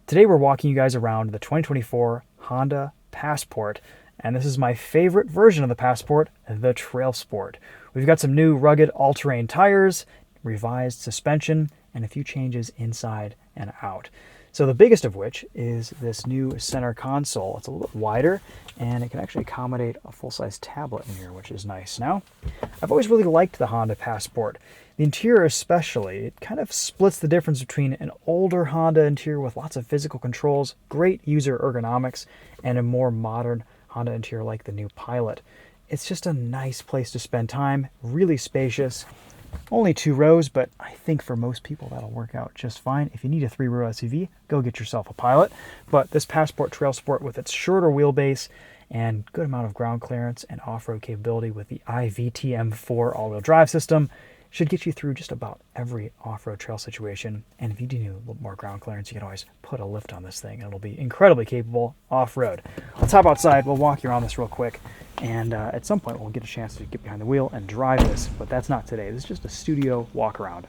Today we're walking you guys around the 2024 Honda Passport, and this is my favorite version of the Passport, the Trailsport. We've got some new rugged all-terrain tires, revised suspension, and a few changes inside and out. So the biggest of which is this new center console. It's a little bit wider, and it can actually accommodate a full-size tablet in here, which is nice. Now, I've always really liked the Honda Passport. The interior especially, it kind of splits the difference between an older Honda interior with lots of physical controls, great user ergonomics, and a more modern Honda interior like the new Pilot. It's just a nice place to spend time, really spacious. Only 2 rows, but I think for most people that'll work out just fine. If you need a 3-row SUV, go get yourself a Pilot. But this Passport Trailsport with its shorter wheelbase and good amount of ground clearance and off-road capability with the iVTM4 all-wheel drive system should get you through just about every off-road trail situation. And if you do need a little more ground clearance, you can always put a lift on this thing, and it'll be incredibly capable off-road. Let's hop outside. We'll walk you around this real quick, and at some point we'll get a chance to get behind the wheel and drive this, but that's not today. This is just a studio walk-around.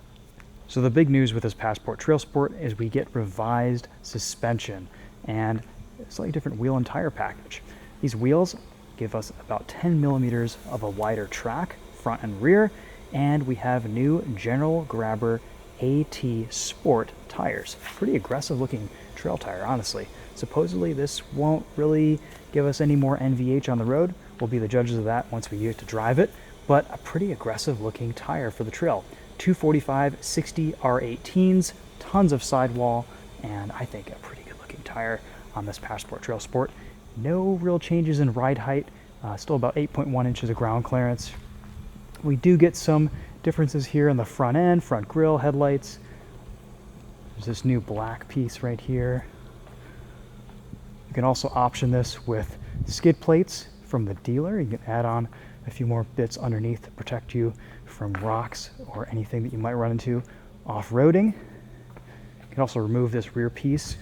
So the big news with this Passport Trailsport is we get revised suspension and a slightly different wheel and tire package. These wheels give us about 10 millimeters of a wider track, front and rear, and we have new General Grabber AT Sport tires. Pretty aggressive looking trail tire, honestly. Supposedly this won't really give us any more NVH on the road. We'll be the judges of that once we get to drive it, but a pretty aggressive looking tire for the trail. 245/60 R18s, tons of sidewall, and I think a pretty good looking tire on this Passport Trailsport. No real changes in ride height, still about 8.1 inches of ground clearance. We do get some differences here in the front end, front grille, headlights. There's this new black piece right here. You can also option this with skid plates from the dealer. You can add on a few more bits underneath to protect you from rocks or anything that you might run into off-roading. You can also remove this rear piece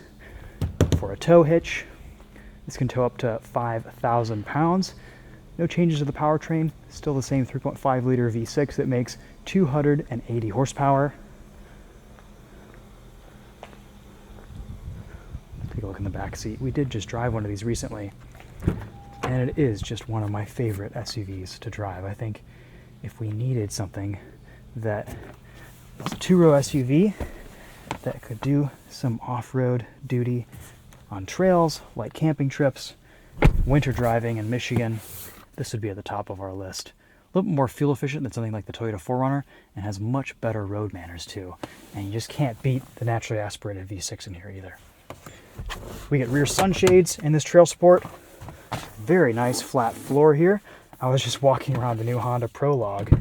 for a tow hitch. This can tow up to 5,000 pounds. No changes to the powertrain, still the same 3.5 liter V6 that makes 280 horsepower. Take a look in the back seat. We did just drive one of these recently, and it is just one of my favorite SUVs to drive. I think if we needed something that was a 2-row SUV that could do some off-road duty on trails, like camping trips, winter driving in Michigan, this would be at the top of our list. A little bit more fuel efficient than something like the Toyota 4Runner, and has much better road manners too. And you just can't beat the naturally aspirated V6 in here either. We get rear sunshades in this Trailsport. Very nice flat floor here. I was just walking around the new Honda Prologue,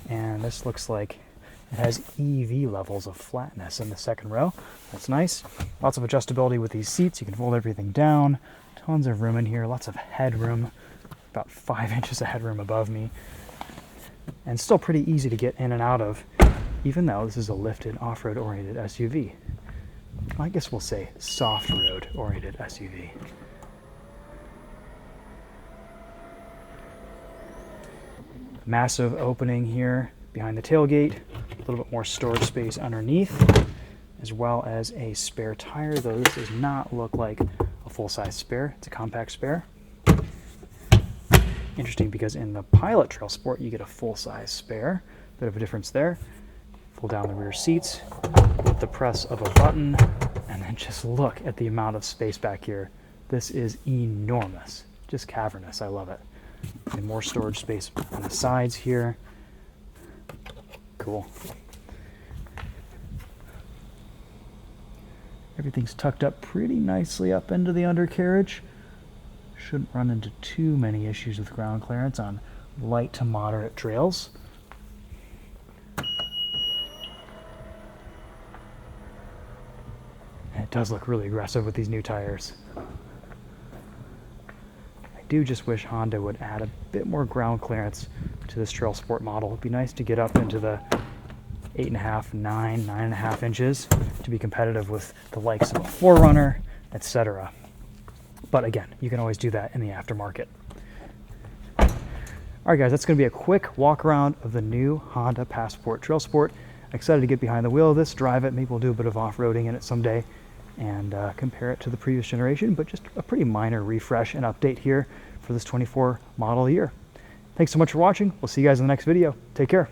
and this looks like it has EV levels of flatness in the second row. That's nice. Lots of adjustability with these seats. You can fold everything down. Tons of room in here, lots of headroom. About 5 inches of headroom above me, and still pretty easy to get in and out of, even though this is a lifted off-road oriented SUV. I guess we'll say soft road oriented SUV. Massive opening here behind the tailgate, a little bit more storage space underneath, as well as a spare tire, though this does not look like a full-size spare. It's a compact spare. Interesting, because in the Pilot Trailsport you get a full-size spare. Bit of a difference there. Pull down the rear seats with the press of a button, and then just look at the amount of space back here. This is enormous, just cavernous. I love it. And more storage space on the sides here. Cool. Everything's tucked up pretty nicely up into the undercarriage. Shouldn't run into too many issues with ground clearance on light to moderate trails. And it does look really aggressive with these new tires. I do just wish Honda would add a bit more ground clearance to this Trailsport model. It'd be nice to get up into the 8.5, 9.5 inches to be competitive with the likes of a 4Runner, etc. But again, you can always do that in the aftermarket. All right, guys, that's going to be a quick walk around of the new Honda Passport Trailsport. Excited to get behind the wheel of this, drive it. Maybe we'll do a bit of off-roading in it someday. and compare it to the previous generation, but just a pretty minor refresh and update here for this 24 model year. Thanks so much for watching. We'll see you guys in the next video. Take care.